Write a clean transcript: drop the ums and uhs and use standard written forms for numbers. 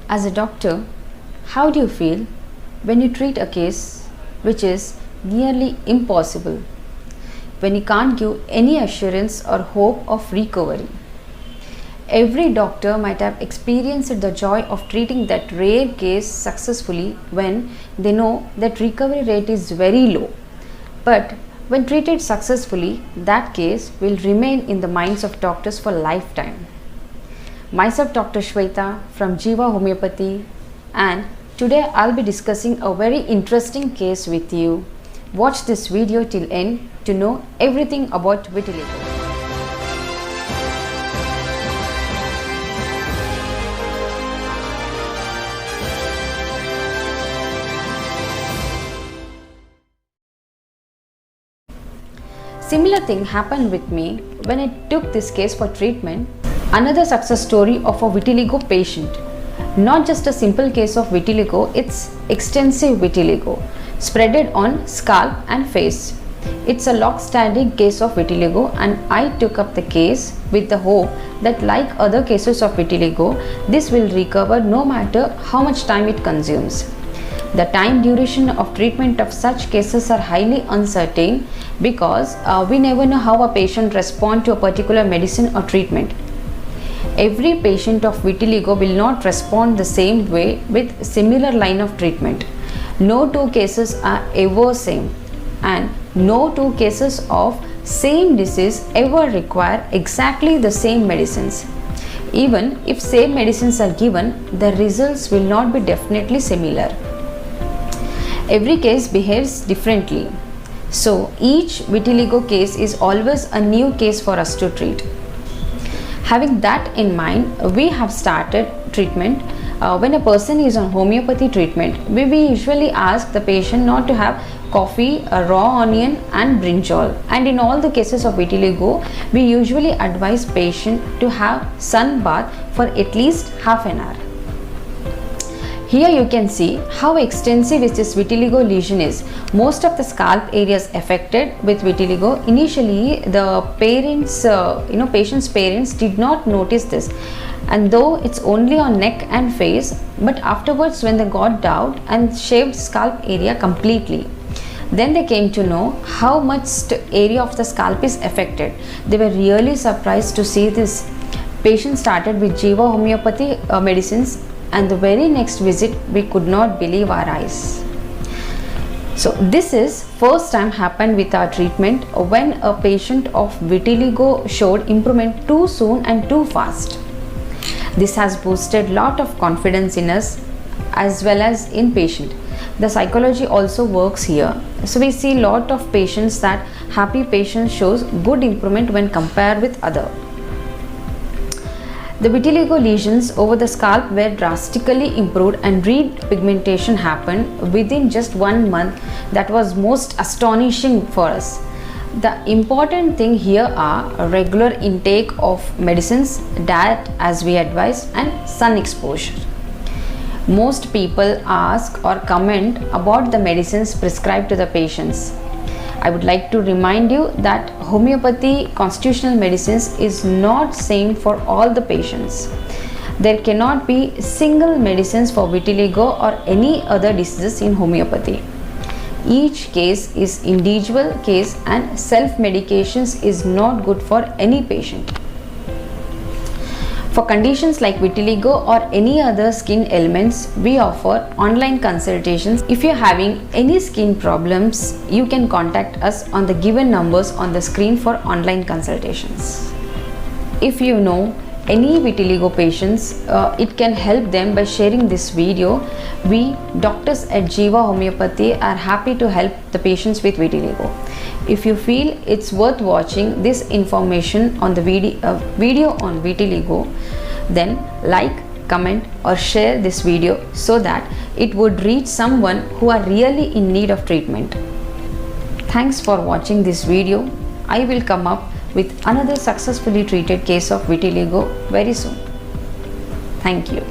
As a doctor, how do you feel when you treat a case which is nearly impossible, when you can't give any assurance or hope of recovery? Every doctor might have experienced the joy of treating that rare case successfully when they know that recovery rate is very low. But when treated successfully, that case will remain in the minds of doctors for lifetime. Myself, Dr. Shweta from Jiva Homeopathy, and today I'll be discussing a very interesting case with you. Watch this video till end to know everything about vitiligo. Similar thing happened with me when I took this case for treatment. Another success story of a vitiligo patient. Not just a simple case of vitiligo, it's extensive vitiligo, spreaded on scalp and face. It's a long-standing case of vitiligo, and I took up the case with the hope that, like other cases of vitiligo, this will recover no matter how much time it consumes. The time duration of treatment of such cases are highly uncertain because we never know how a patient responds to a particular medicine or treatment. Every patient of vitiligo will not respond the same way with similar line of treatment. No two cases are ever same, and no two cases of same disease ever require exactly the same medicines. Even if same medicines are given, the results will not be definitely similar. Every case behaves differently. So each vitiligo case is always a new case for us to treat. Having that in mind, we have started treatment. When a person is on homeopathy treatment, we usually ask the patient not to have coffee, a raw onion and brinjal. And in all the cases of vitiligo, we usually advise patient to have sun bath for at least half an hour. Here you can see how extensive this vitiligo lesion is. Most of the scalp areas affected with vitiligo. Initially, the parents, patient's parents did not notice this, and though it's only on neck and face, but afterwards when they got doubt and shaved scalp area completely, then they came to know how much area of the scalp is affected. They were really surprised to see this. Patient started with Jiva Homeopathy medicines, and the very next visit we could not believe our eyes. So this is first time happened with our treatment when a patient of vitiligo showed improvement too soon and too fast. This has boosted lot of confidence in us as well as in patient. The psychology also works here. So we see lot of patients that happy patient shows good improvement when compared with other. The vitiligo lesions over the scalp were drastically improved, and red pigmentation happened within just 1 month. That was most astonishing for us. The important thing here are a regular intake of medicines, diet as we advise, and sun exposure. Most people ask or comment about the medicines prescribed to the patients. I would like to remind you that homeopathy constitutional medicines is not same for all the patients. There cannot be single medicines for vitiligo or any other diseases in homeopathy. Each case is individual case, and self-medications is not good for any patient. For conditions like vitiligo or any other skin ailments, we offer online consultations. If you're having any skin problems, you can contact us on the given numbers on the screen for online consultations. If you know any vitiligo patients, it can help them by sharing this video. We doctors at Jiva Homeopathy are happy to help the patients with vitiligo. If you feel it's worth watching this information on the video on vitiligo, then like, comment or share this video so that it would reach someone who are really in need of treatment. Thanks for watching this video. I will come up with another successfully treated case of vitiligo very soon. Thank you.